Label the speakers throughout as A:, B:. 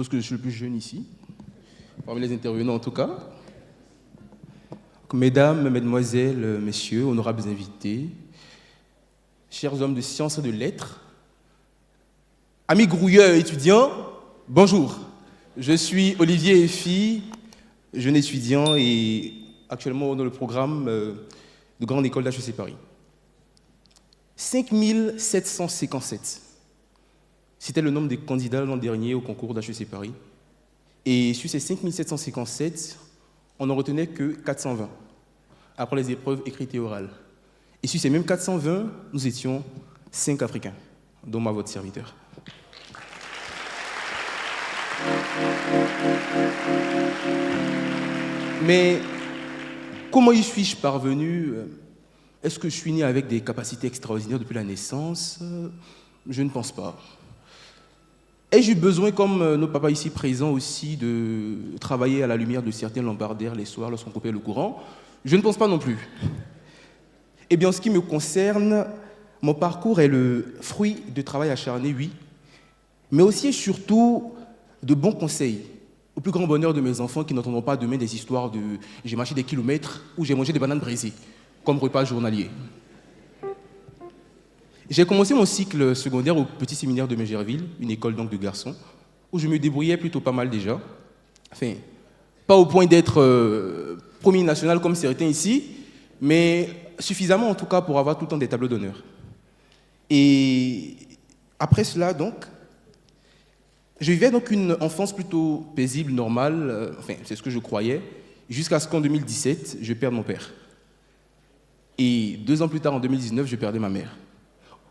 A: suppose que je suis le plus jeune ici, parmi les intervenants en tout cas. Mesdames, mesdemoiselles, messieurs, honorables invités, chers hommes de sciences et de lettres, amis grouilleurs étudiants, bonjour. Je suis Olivier Effy, jeune étudiant et actuellement dans le programme de Grande École d'HEC Paris. 5757, c'était le nombre des candidats l'an dernier au concours d'HEC Paris. Et sur ces 5757, on n'en retenait que 420, après les épreuves écrites et orales. Et sur ces mêmes 420, nous étions 5 Africains, dont moi, votre serviteur. Mais comment y suis-je parvenu? Est-ce que je suis né avec des capacités extraordinaires depuis la naissance? Je ne pense pas. Ai-je eu besoin, comme nos papas ici présents aussi, de travailler à la lumière de certains lampadaires les soirs lorsqu'on coupait le courant? Je ne pense pas non plus. Eh bien, en ce qui me concerne, mon parcours est le fruit de travail acharné, oui, mais aussi et surtout de bons conseils, au plus grand bonheur de mes enfants qui n'entendront pas demain des histoires de « j'ai marché des kilomètres » ou « j'ai mangé des bananes brisées » comme repas journalier. J'ai commencé mon cycle secondaire au petit séminaire de Mégerville, une école donc de garçons, où je me débrouillais plutôt pas mal déjà. Enfin, pas au point d'être premier national comme certains ici, mais suffisamment en tout cas pour avoir tout le temps des tableaux d'honneur. Et après cela, donc, je vivais donc une enfance plutôt paisible, normale, enfin, c'est ce que je croyais, jusqu'à ce qu'en 2017, je perde mon père. Et 2 ans plus tard, en 2019, je perdais ma mère.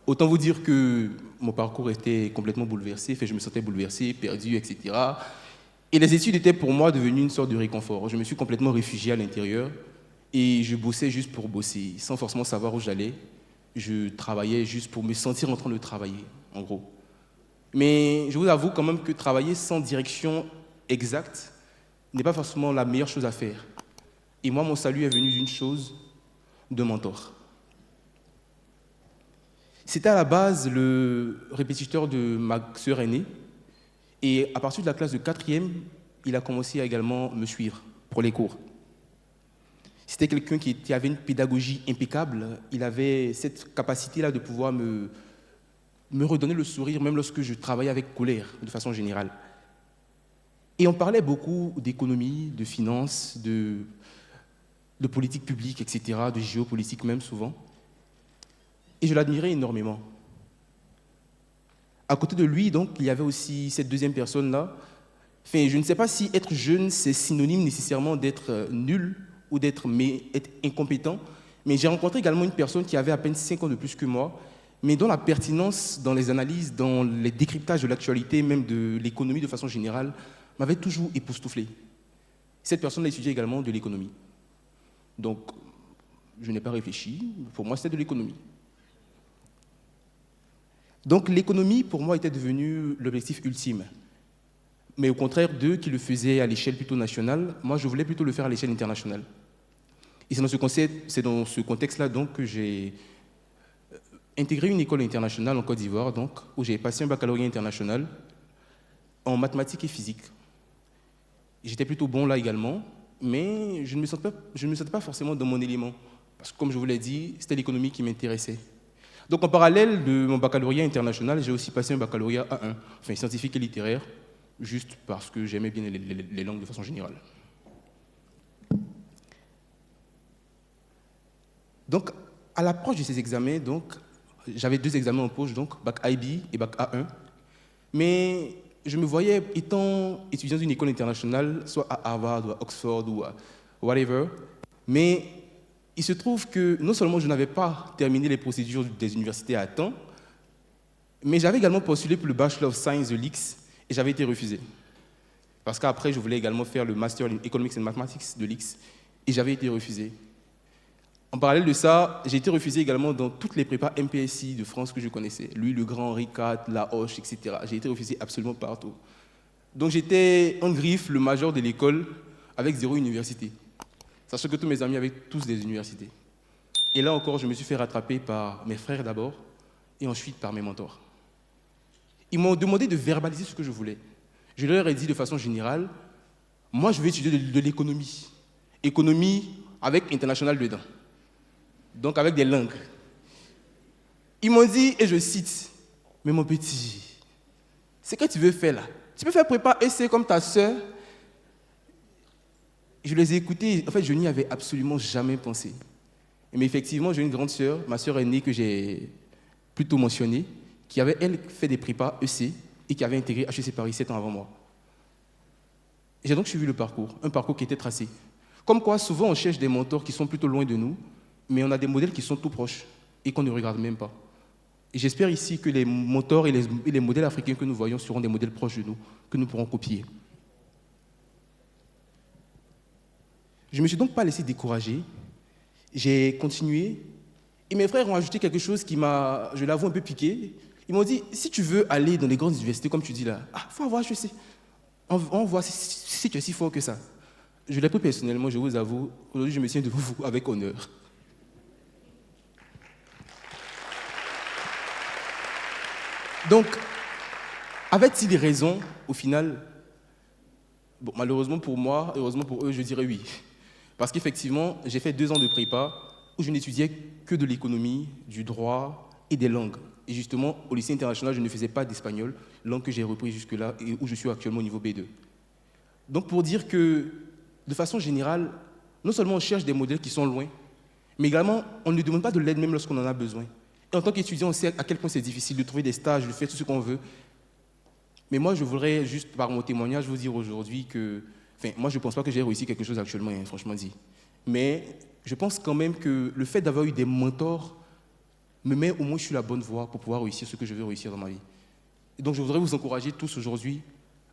A: Autant vous dire que mon parcours était complètement bouleversé, je me sentais bouleversé, perdu, etc. Et les études étaient pour moi devenues une sorte de réconfort. Je me suis complètement réfugié à l'intérieur et je bossais juste pour bosser, sans forcément savoir où j'allais. Je travaillais juste pour me sentir en train de travailler, en gros. Mais je vous avoue quand même que travailler sans direction exacte n'est pas forcément la meilleure chose à faire. Et moi, mon salut est venu d'une chose, de mentor. C'était à la base le répétiteur de ma sœur aînée. Et à partir de la classe de 4e, il a commencé à également me suivre pour les cours. C'était quelqu'un qui avait une pédagogie impeccable. Il avait cette capacité-là de pouvoir me redonner le sourire, même lorsque je travaillais avec colère, de façon générale. Et on parlait beaucoup d'économie, de finances, de politique publique, etc., de géopolitique même souvent. Et je l'admirais énormément. À côté de lui, donc, il y avait aussi cette deuxième personne-là. Enfin, je ne sais pas si être jeune, c'est synonyme nécessairement d'être nul ou d'être incompétent, mais j'ai rencontré également une personne qui avait à peine 5 ans de plus que moi, mais dont la pertinence dans les analyses, dans les décryptages de l'actualité, même de l'économie de façon générale, m'avait toujours époustouflé. Cette personne a étudié également de l'économie. Donc, je n'ai pas réfléchi. Pour moi, c'était de l'économie. Donc, l'économie, pour moi, était devenue l'objectif ultime. Mais au contraire d'eux qui le faisaient à l'échelle plutôt nationale, moi, je voulais plutôt le faire à l'échelle internationale. Et c'est dans ce contexte-là donc, que j'ai intégré une école internationale en Côte d'Ivoire, donc, où j'ai passé un baccalauréat international en mathématiques et physique. J'étais plutôt bon là également, mais je ne me sentais pas forcément dans mon élément. Parce que, comme je vous l'ai dit, c'était l'économie qui m'intéressait. Donc, en parallèle de mon baccalauréat international, j'ai aussi passé un baccalauréat A1, enfin scientifique et littéraire, juste parce que j'aimais bien les langues de façon générale. Donc, à l'approche de ces examens, donc, j'avais 2 examens en poche, donc bac IB et bac A1, mais je me voyais étant étudiant d'une école internationale, soit à Harvard ou à Oxford ou à whatever, mais il se trouve que non seulement je n'avais pas terminé les procédures des universités à temps, mais j'avais également postulé pour le Bachelor of Science de l'IX et j'avais été refusé. Parce qu'après, je voulais également faire le Master in Economics and Mathematics de l'IX et j'avais été refusé. En parallèle de ça, j'ai été refusé également dans toutes les prépas MPSI de France que je connaissais. Louis le Grand, Henri IV, La Hoche, etc. J'ai été refusé absolument partout. Donc j'étais en griffe le major de l'école avec 0 université. Sachant que tous mes amis avaient tous des universités. Et là encore, je me suis fait rattraper par mes frères d'abord, et ensuite par mes mentors. Ils m'ont demandé de verbaliser ce que je voulais. Je leur ai dit de façon générale, moi je vais étudier de l'économie. Économie avec international dedans. Donc avec des langues. Ils m'ont dit, et je cite, mais mon petit, c'est que tu veux faire là. Tu peux faire prépa EC comme ta sœur. Je les ai écoutés, en fait je n'y avais absolument jamais pensé. Mais effectivement, j'ai une grande sœur, ma sœur aînée que j'ai plutôt mentionnée, qui avait, elle, fait des prépas EC et qui avait intégré HEC Paris 7 ans avant moi. J'ai donc suivi le parcours, un parcours qui était tracé. Comme quoi, souvent, on cherche des mentors qui sont plutôt loin de nous, mais on a des modèles qui sont tout proches et qu'on ne regarde même pas. Et j'espère ici que les mentors et les modèles africains que nous voyons seront des modèles proches de nous, que nous pourrons copier. Je ne me suis donc pas laissé décourager. J'ai continué. Et mes frères ont ajouté quelque chose qui m'a, je l'avoue, un peu piqué. Ils m'ont dit, si tu veux aller dans les grandes universités, comme tu dis là, il faut avoir HEC. On voit si tu es si fort que ça. Je l'ai pris personnellement, je vous avoue. Aujourd'hui, je me tiens devant vous avec honneur. Donc, avait-il raison, au final? Bon, malheureusement pour moi, heureusement pour eux, je dirais oui. Parce qu'effectivement, j'ai fait 2 ans de prépa où je n'étudiais que de l'économie, du droit et des langues. Et justement, au lycée international, je ne faisais pas d'espagnol, langue que j'ai reprise jusque-là et où je suis actuellement au niveau B2. Donc pour dire que, de façon générale, non seulement on cherche des modèles qui sont loin, mais également, on ne demande pas de l'aide même lorsqu'on en a besoin. Et en tant qu'étudiant, on sait à quel point c'est difficile de trouver des stages, de faire tout ce qu'on veut. Mais moi, je voudrais juste, par mon témoignage, vous dire aujourd'hui que... Enfin, moi, je ne pense pas que j'ai réussi quelque chose actuellement, hein, franchement dit. Mais je pense quand même que le fait d'avoir eu des mentors me met au moins sur la bonne voie pour pouvoir réussir ce que je veux réussir dans ma vie. Et donc, je voudrais vous encourager tous aujourd'hui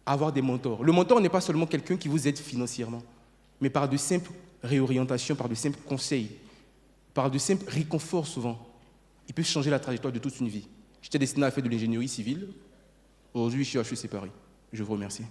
A: à avoir des mentors. Le mentor n'est pas seulement quelqu'un qui vous aide financièrement, mais par de simples réorientations, par de simples conseils, par de simples réconforts souvent. Il peut changer la trajectoire de toute une vie. J'étais destiné à faire de l'ingénierie civile. Aujourd'hui, je suis à HEC Paris. Je vous remercie.